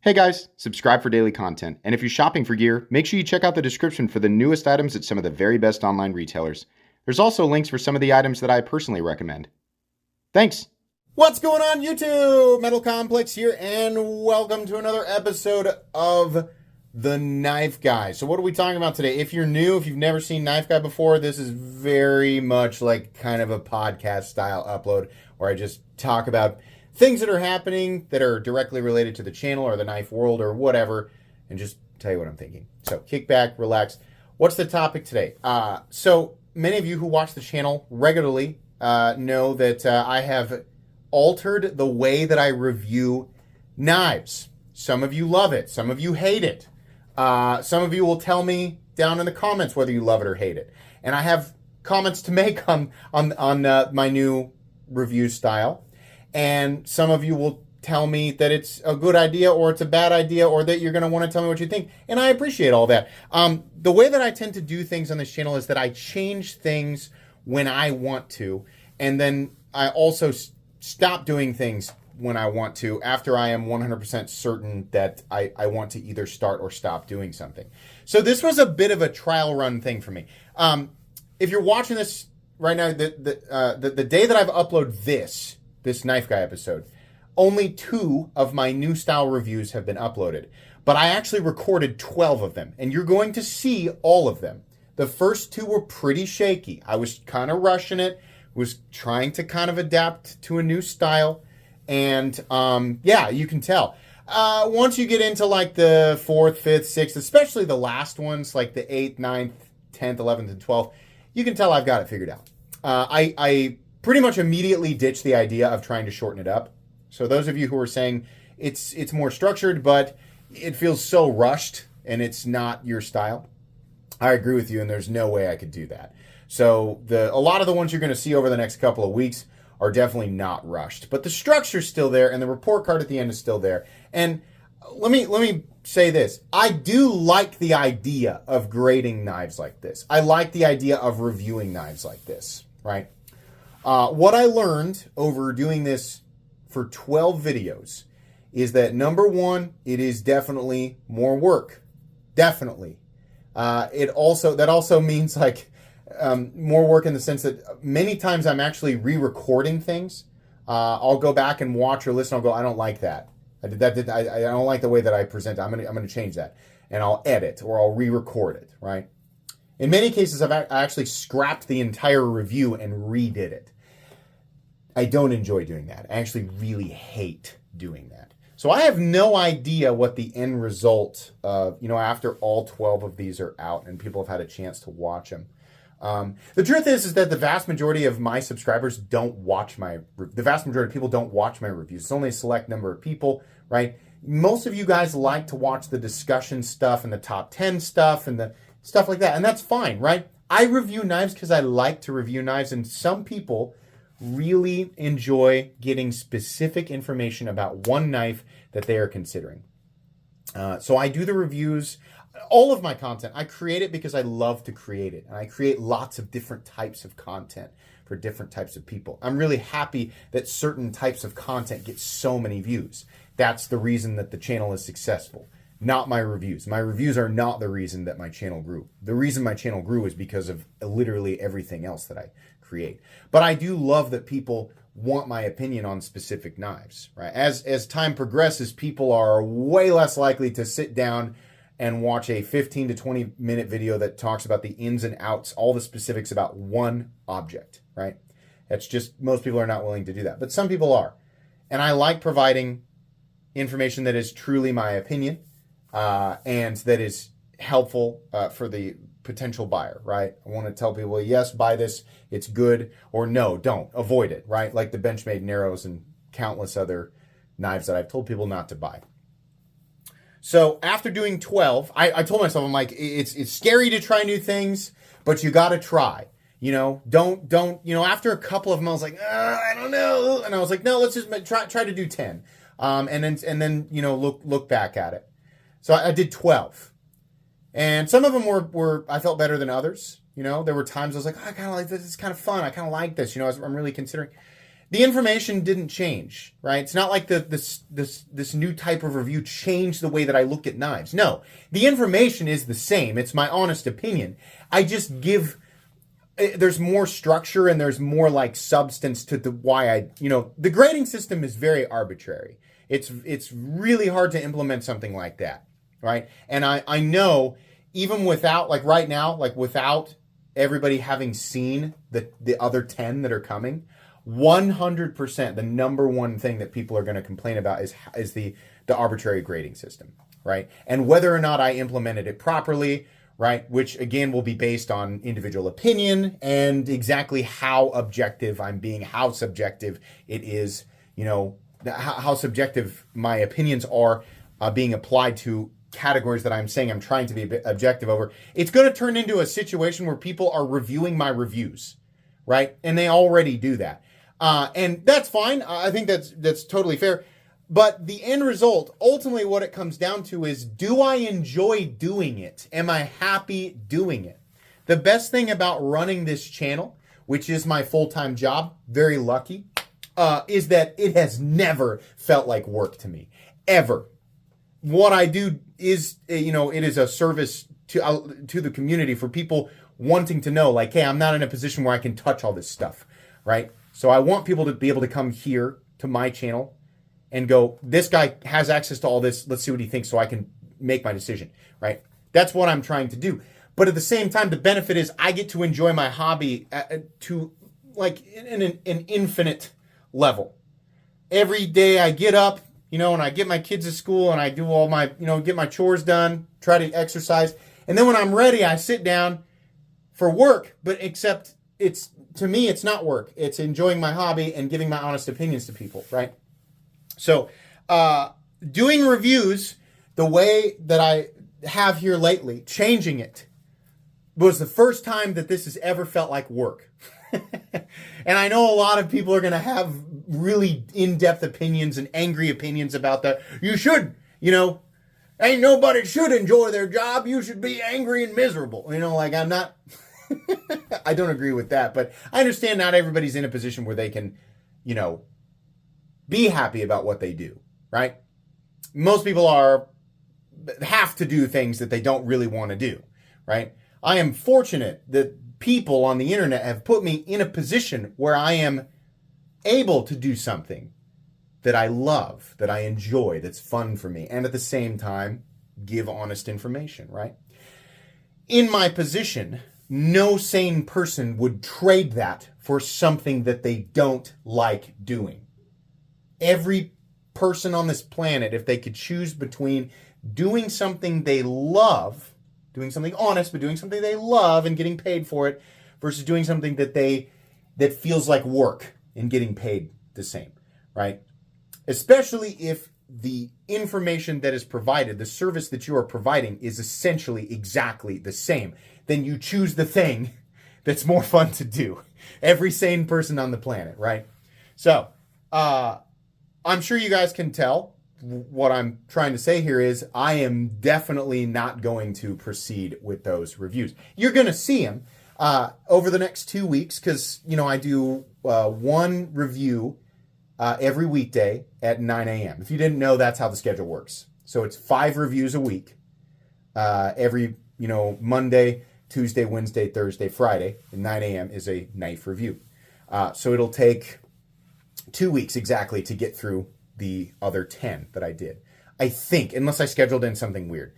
Hey guys, subscribe for daily content. And if you're shopping for gear, make sure you check out the description for the newest items at some of the very best online retailers. There's also links for some of the items that I personally recommend. Thanks! What's going on, YouTube? Metal Complex here, and welcome to another episode of The Knife Guy. So what are we talking about today? If you're new, if you've never seen Knife Guy before, this is very much like kind of a podcast style upload where I just talk about things that are happening that are directly related to the channel or the knife world or whatever, and just tell you what I'm thinking. So kick back, relax. What's the topic today? So many of you who watch the channel regularly know that I have altered the way that I review knives. Some of you love it. Some of you hate it. Some of you will tell me down in the comments whether you love it or hate it. And I have comments to make on my new review style. And some of you will tell me that it's a good idea or it's a bad idea or that you're going to want to tell me what you think. And I appreciate all that. The way that I tend to do things on this channel is that I change things when I want to. And then I also stop doing things when I want to after I am 100% certain that I want to either start or stop doing something. So this was a bit of a trial run thing for me. If you're watching this right now, the day that I've uploaded this Knife Guy episode, only 2 of my new style reviews have been uploaded. But I actually recorded 12 of them, and you're going to see all of them. The first 2 were pretty shaky. I was kind of rushing it, was trying to kind of adapt to a new style, and yeah, you can tell. Once you get into like the 4th, 5th, 6th, especially the last ones, like the 8th, 9th, 10th, 11th, and 12th, you can tell I've got it figured out. I pretty much immediately ditched the idea of trying to shorten it up. So those of you who are saying it's more structured, but it feels so rushed and it's not your style, I agree with you, and there's no way I could do that. So a lot of the ones you're going to see over the next couple of weeks are definitely not rushed, but the structure's still there and the report card at the end is still there. And let me say this. I do like the idea of grading knives like this. I like the idea of reviewing knives like this, right? What I learned over doing this for 12 videos is that, number one, it is definitely more work. Definitely. That also means like more work in the sense that many times I'm actually re-recording things. I'll go back and watch or listen. I'll go, I don't like that. I don't like the way that I present it. I'm gonna change that, and I'll edit or I'll re-record it. Right. In many cases, I actually scrapped the entire review and redid it. I don't enjoy doing that. I actually really hate doing that. So I have no idea what the end result of, after all 12 of these are out and people have had a chance to watch them. The truth is that the vast majority of my subscribers the vast majority of people don't watch my reviews. It's only a select number of people, right? Most of you guys like to watch the discussion stuff and the top 10 stuff and the stuff like that. And that's fine, right? I review knives because I like to review knives, and some people really enjoy getting specific information about one knife that they are considering. So I do the reviews. All of my content, I create it because I love to create it. And I create lots of different types of content for different types of people. I'm really happy that certain types of content get so many views. That's the reason that the channel is successful. Not my reviews. My reviews are not the reason that my channel grew. The reason my channel grew is because of literally everything else that I create. But I do love that people want my opinion on specific knives, right? As time progresses, people are way less likely to sit down and watch a 15 to 20 minute video that talks about the ins and outs, all the specifics about one object, right? That's just, most people are not willing to do that, but some people are. And I like providing information that is truly my opinion, and that is helpful for the potential buyer, right? I want to tell people, yes, buy this, it's good, or no, don't, avoid it, right? Like the Benchmade Narrows and countless other knives that I've told people not to buy. So after doing 12, I told myself, I'm like, it's scary to try new things, but you got to try. Don't, after a couple of them, I was like, I don't know. And I was like, no, let's just try to do 10. And then look back at it. So I did 12. And some of them were I felt better than others. There were times I was like, I kind of like this. It's kind of fun. I kind of like this. I'm really considering. the information didn't change, right? It's not like this new type of review changed the way that I look at knives. No, the information is the same. It's my honest opinion. I just give, there's more structure and there's more like substance to the why I, the grading system is very arbitrary. It's really hard to implement something like that, right? And I know even without, like right now, like without everybody having seen the other 10 that are coming, 100% the number one thing that people are going to complain about is the arbitrary grading system, right? And whether or not I implemented it properly, right? Which again will be based on individual opinion and exactly how objective I'm being, how subjective it is, how subjective my opinions are being applied to categories that I'm saying I'm trying to be objective over. It's going to turn into a situation where people are reviewing my reviews, right? And they already do that. And that's fine. I think that's totally fair. But the end result, ultimately what it comes down to is, do I enjoy doing it? Am I happy doing it? The best thing about running this channel, which is my full-time job, very lucky, is that it has never felt like work to me, ever. What I do is, it is a service to the community for people wanting to know, like, hey, I'm not in a position where I can touch all this stuff, right? So I want people to be able to come here to my channel and go, this guy has access to all this. Let's see what he thinks so I can make my decision, right? That's what I'm trying to do. But at the same time, the benefit is I get to enjoy my hobby to like an infinite level. Every day I get up, and I get my kids to school and I do all my, get my chores done, try to exercise. And then when I'm ready, I sit down for work, but except to me, it's not work. It's enjoying my hobby and giving my honest opinions to people, right? So, doing reviews the way that I have here lately, changing it, was the first time that this has ever felt like work. And I know a lot of people are going to have really in-depth opinions and angry opinions about that. You should, ain't nobody should enjoy their job. You should be angry and miserable. I'm not, I don't agree with that, but I understand not everybody's in a position where they can, be happy about what they do, right? Most people have to do things that they don't really want to do, right? I am fortunate that people on the internet have put me in a position where I am able to do something that I love, that I enjoy, that's fun for me, and at the same time, give honest information, right? In my position, no sane person would trade that for something that they don't like doing. Every person on this planet, if they could choose between doing something they love, doing something honest, but doing something they love and getting paid for it, versus doing something that feels like work and getting paid the same, right? Especially if the information that is provided, the service that you are providing, is essentially exactly the same, then you choose the thing that's more fun to do. Every sane person on the planet, right? So, I'm sure you guys can tell what I'm trying to say here is I am definitely not going to proceed with those reviews. You're going to see them over the next 2 weeks because, I do one review every weekday at 9 a.m. If you didn't know, that's how the schedule works. So it's 5 reviews a week every, Monday, Tuesday, Wednesday, Thursday, Friday. At 9 a.m. is a knife review. So it'll take 2 weeks exactly to get through the other 10 that I did. I think, unless I scheduled in something weird.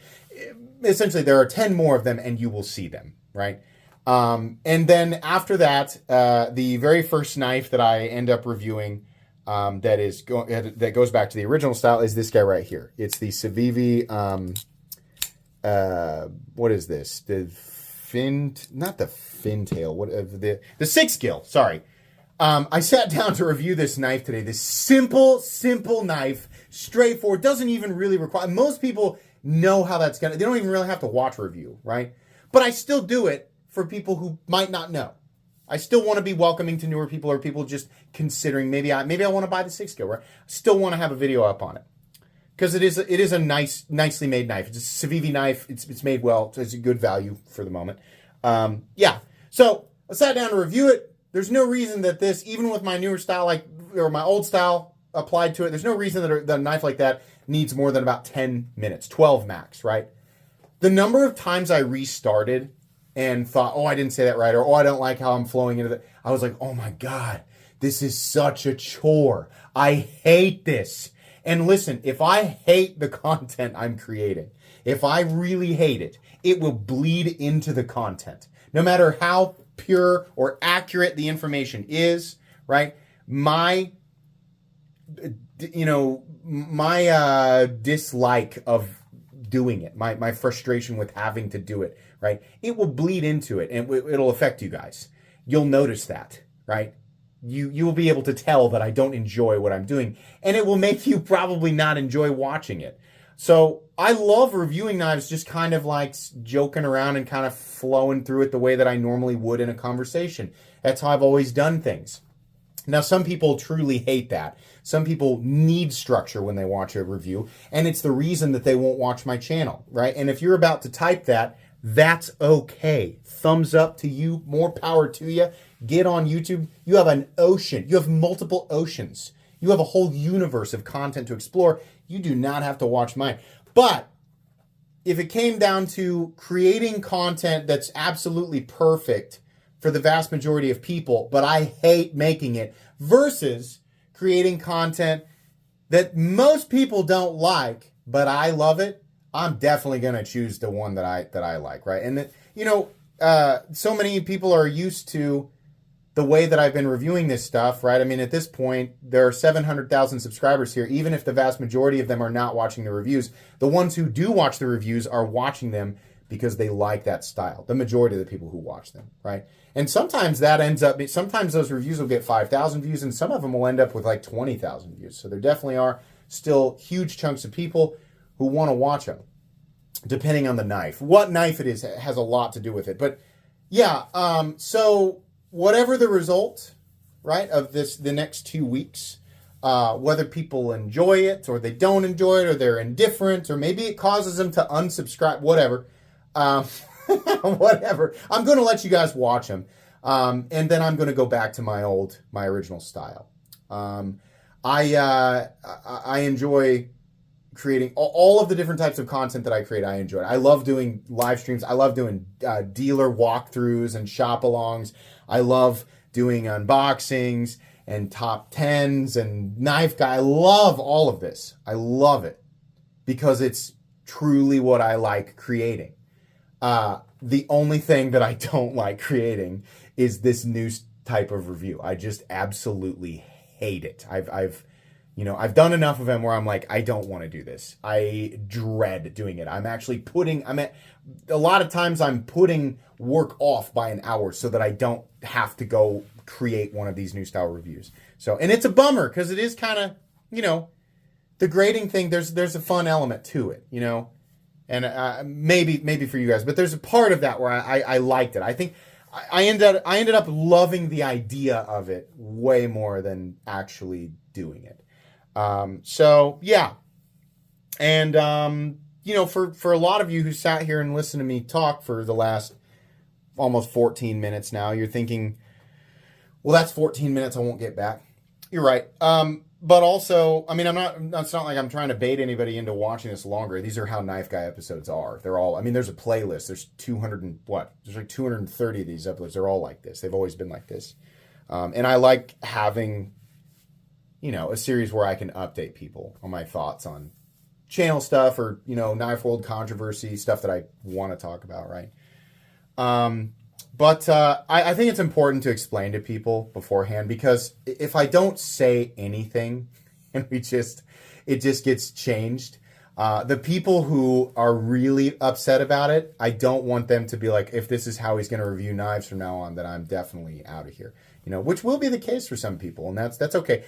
Essentially, there are 10 more of them, and you will see them, right? And then after that, the very first knife that I end up reviewing that goes back to the original style is this guy right here. It's the Civivi, what is this? Not the Fintail, the 6 Gil, sorry. I sat down to review this knife today. This simple knife, straightforward, doesn't even really require, most people know how that's they don't even really have to watch a review, right? But I still do it for people who might not know. I still want to be welcoming to newer people or people just considering maybe I want to buy the 6 Gil, right? I still want to have a video up on it. Because it is a nicely made knife. It's a Civivi knife. It's made well. It's a good value for the moment. Yeah. So I sat down to review it. there's no reason that this, even with my newer style, like, or my old style applied to it, there's no reason that a knife like that needs more than about 10 minutes, 12 max, right? The number of times I restarted and thought, oh, I didn't say that right, or oh, I don't like how I'm flowing into it. I was like, oh my God, this is such a chore. I hate this. And listen, if I hate the content I'm creating, if I really hate it, it will bleed into the content. No matter how pure or accurate the information is, right? My dislike of doing it, my frustration with having to do it, right? It will bleed into it and it'll affect you guys. You'll notice that, right? You will be able to tell that I don't enjoy what I'm doing, and it will make you probably not enjoy watching it. So I love reviewing knives, just kind of like joking around and kind of flowing through it the way that I normally would in a conversation. That's how I've always done things. Now, some people truly hate that. Some people need structure when they watch a review, and it's the reason that they won't watch my channel, right? And if you're about to type that, that's okay. Thumbs up to you. More power to you. Get on YouTube. You have an ocean. You have multiple oceans. You have a whole universe of content to explore. You do not have to watch mine. But if it came down to creating content that's absolutely perfect for the vast majority of people, but I hate making it, versus creating content that most people don't like, but I love it, I'm definitely going to choose the one that I like, right? And so many people are used to the way that I've been reviewing this stuff, right? I mean, at this point, there are 700,000 subscribers here. Even if the vast majority of them are not watching the reviews, the ones who do watch the reviews are watching them because they like that style. The majority of the people who watch them, right? And sometimes that ends up, sometimes those reviews will get 5,000 views, and some of them will end up with like 20,000 views. So there definitely are still huge chunks of people who want to watch them, depending on the knife. What knife it is has a lot to do with it. But yeah, so whatever the result, right, of the next 2 weeks, whether people enjoy it or they don't enjoy it or they're indifferent or maybe it causes them to unsubscribe, whatever, whatever. I'm going to let you guys watch them, and then I'm going to go back to my original style. I enjoy creating all of the different types of content that I create. I enjoy it. I love doing live streams. I love doing dealer walkthroughs and shop-alongs. I love doing unboxings and top 10s and knife guy. I love all of this. I love it because it's truly what I like creating. The only thing that I don't like creating is this new type of review. I just absolutely hate it. I've done enough of them where I'm like, I don't want to do this. I dread doing it. A lot of times I'm putting work off by an hour so that I don't have to go create one of these new style reviews. So, and it's a bummer because it is kind of, the grading thing, there's a fun element to it, and maybe for you guys, but there's a part of that where I liked it. I think I ended up loving the idea of it way more than actually doing it. So yeah. And, for a lot of you who sat here and listened to me talk for the last almost 14 minutes now, you're thinking, well, that's 14 minutes I won't get back. You're right. But also, I mean, it's not like I'm trying to bait anybody into watching this longer. These are how Knife Guy episodes are. They're all, there's a playlist. There's 230 of these uploads. They're all like this. They've always been like this. And I like having, a series where I can update people on my thoughts on channel stuff or, knife world controversy, stuff that I want to talk about, right? But I think it's important to explain to people beforehand, because if I don't say anything and it just gets changed, the people who are really upset about it, I don't want them to be like, if this is how he's going to review knives from now on, then I'm definitely out of here. Which will be the case for some people, and that's okay.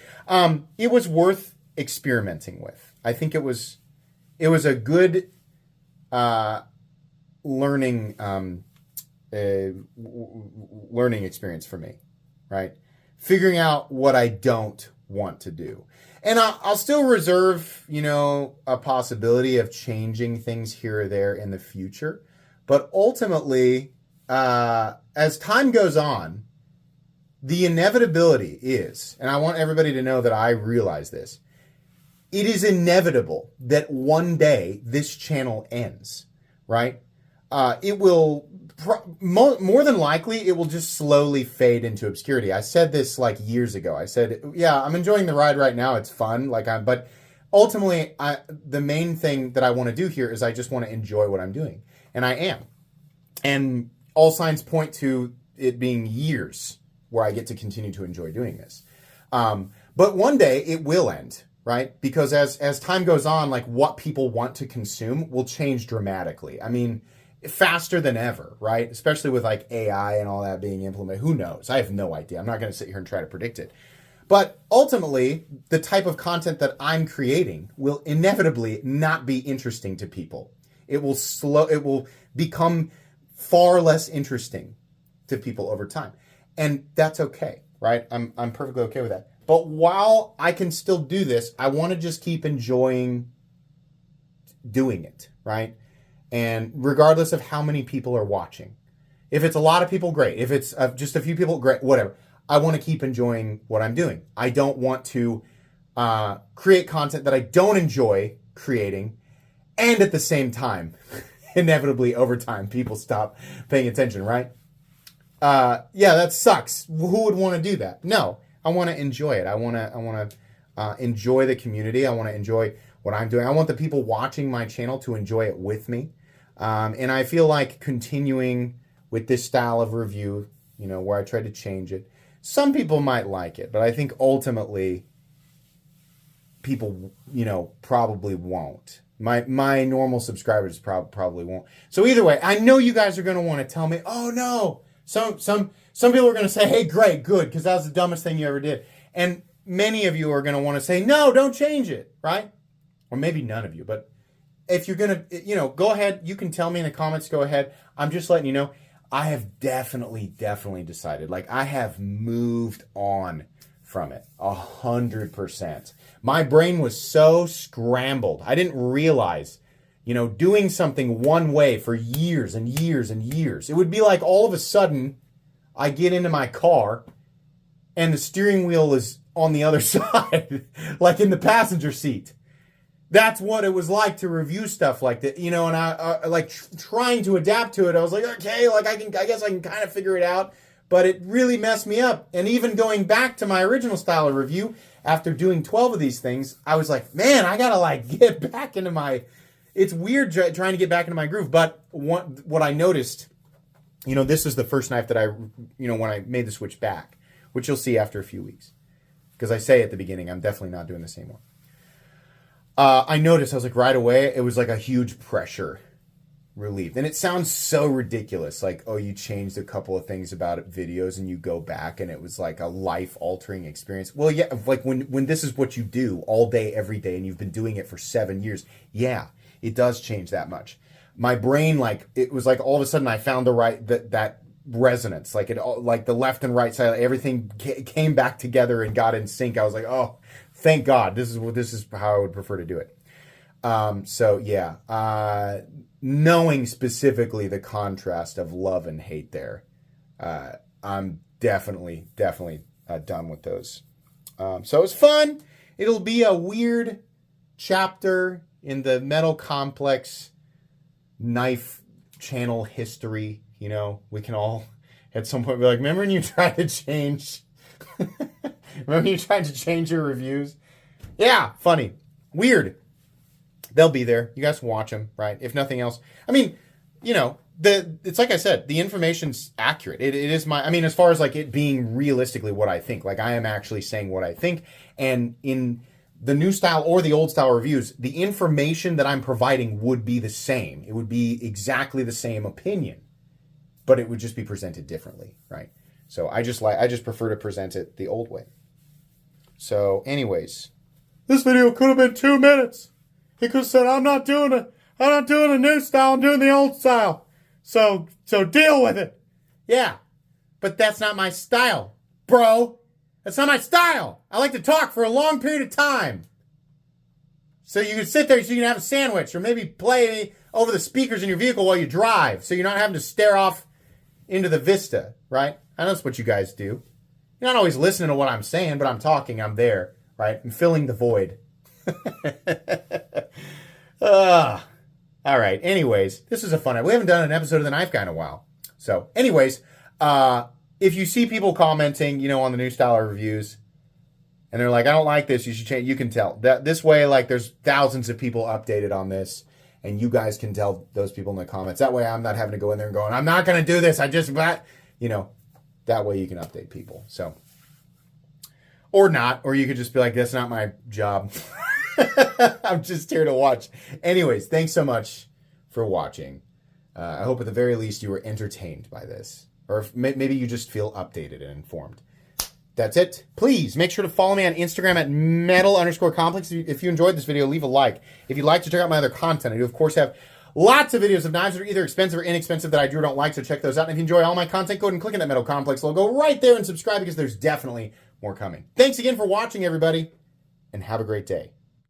It was worth experimenting with. I think it was a good learning experience for me, right? Figuring out what I don't want to do. And I'll still reserve, a possibility of changing things here or there in the future. But ultimately, as time goes on, the inevitability is, and I want everybody to know that I realize this, it is inevitable that one day this channel ends, right? It will, more than likely, it will just slowly fade into obscurity. I said this like years ago. I said, yeah, I'm enjoying the ride right now. It's fun. But ultimately, the main thing that I want to do here is I just want to enjoy what I'm doing. And I am. And all signs point to it being years where I get to continue to enjoy doing this. But one day it will end, right? Because as time goes on, like what people want to consume will change dramatically. I mean, faster than ever, right? Especially with like AI and all that being implemented. Who knows? I have no idea. I'm not going to sit here and try to predict it. But ultimately, the type of content that I'm creating will inevitably not be interesting to people. It will become far less interesting to people over time. And that's okay, right? I'm perfectly okay with that. But while I can still do this, I want to just keep enjoying doing it, right? And regardless of how many people are watching. If it's a lot of people, great. If it's just a few people, great, whatever. I want to keep enjoying what I'm doing. I don't want to create content that I don't enjoy creating, and at the same time, inevitably over time, people stop paying attention, right? Yeah, that sucks. Who would want to do that? No, I want to enjoy it. I want to enjoy the community. I want to enjoy what I'm doing. I want the people watching my channel to enjoy it with me. And I feel like continuing with this style of review, where I try to change it. Some people might like it, but I think ultimately people, probably won't. My normal subscribers probably won't. So either way, I know you guys are going to want to tell me, oh no, some people are going to say, hey, great, good, because that was the dumbest thing you ever did. And many of you are going to want to say, no, don't change it, right? Or maybe none of you, but if you're going to, go ahead. You can tell me in the comments, go ahead. I'm just letting you know, I have definitely decided, like I have moved on from it 100%. My brain was so scrambled. I didn't realize, doing something one way for years and years and years. It would be like all of a sudden I get into my car and the steering wheel is on the other side, like in the passenger seat. That's what it was like to review stuff like that, and I like trying to adapt to it. I was like, okay, like I guess I can kind of figure it out, but it really messed me up. And even going back to my original style of review, after doing 12 of these things, I was like, man, I gotta like get back into my. It's weird trying to get back into my groove, but what I noticed, this is the first knife that I, when I made the switch back, which you'll see after a few weeks, because I say at the beginning, I'm definitely not doing the same one. I noticed, I was like, right away, it was like a huge pressure relieved. And it sounds so ridiculous. Like, oh, you changed a couple of things about it, videos, and you go back and it was like a life-altering experience. Well, yeah, like when this is what you do all day, every day, and you've been doing it for 7 years, yeah, it does change that much. My brain, like, it was like all of a sudden I found that resonance, like like the left and right side, everything came back together and got in sync. I was like, oh, thank God, this is how I would prefer to do it. So yeah, knowing specifically the contrast of love and hate there, I'm definitely done with those. So it's fun. It'll be a weird chapter in the Metal Complex knife channel history. We can all at some point be like, remember when you tried to change? Remember when you tried to change your reviews? Yeah, funny. Weird. They'll be there. You guys can watch them, right? If nothing else. I mean, it's like I said, the information's accurate. It is as far as like it being realistically what I think. Like I am actually saying what I think. And in the new style or the old style reviews, the information that I'm providing would be the same. It would be exactly the same opinion, but it would just be presented differently, right? So I just prefer to present it the old way. So anyways, this video could have been 2 minutes. He could have said, I'm not doing the new style, I'm doing the old style. So deal with it. Yeah, but that's not my style, bro. That's not my style. I like to talk for a long period of time. So you can sit there so you can have a sandwich or maybe play over the speakers in your vehicle while you drive so you're not having to stare off into the vista, right? I know that's what you guys do. You're not always listening to what I'm saying, but I'm talking. I'm there, right? I'm filling the void. All right. Anyways, this is a fun one. We haven't done an episode of The Knife Guy in a while. So, anyways, if you see people commenting, on the new style reviews, and they're like, I don't like this, you should change, you can tell. That this way, like, there's thousands of people updated on this, and you guys can tell those people in the comments. That way I'm not having to go in there and going, I'm not going to do this. That way you can update people. So, or not, or you could just be like, that's not my job. I'm just here to watch. Anyways, thanks so much for watching. I hope at the very least you were entertained by this. Or if maybe you just feel updated and informed. That's it. Please make sure to follow me on Instagram at metal_complex. If you enjoyed this video, leave a like. If you'd like to check out my other content, I do, of course, have lots of videos of knives that are either expensive or inexpensive that I do or don't like, so check those out. And if you enjoy all my content, go ahead and click on that Metal Complex logo right there and subscribe because there's definitely more coming. Thanks again for watching, everybody, and have a great day.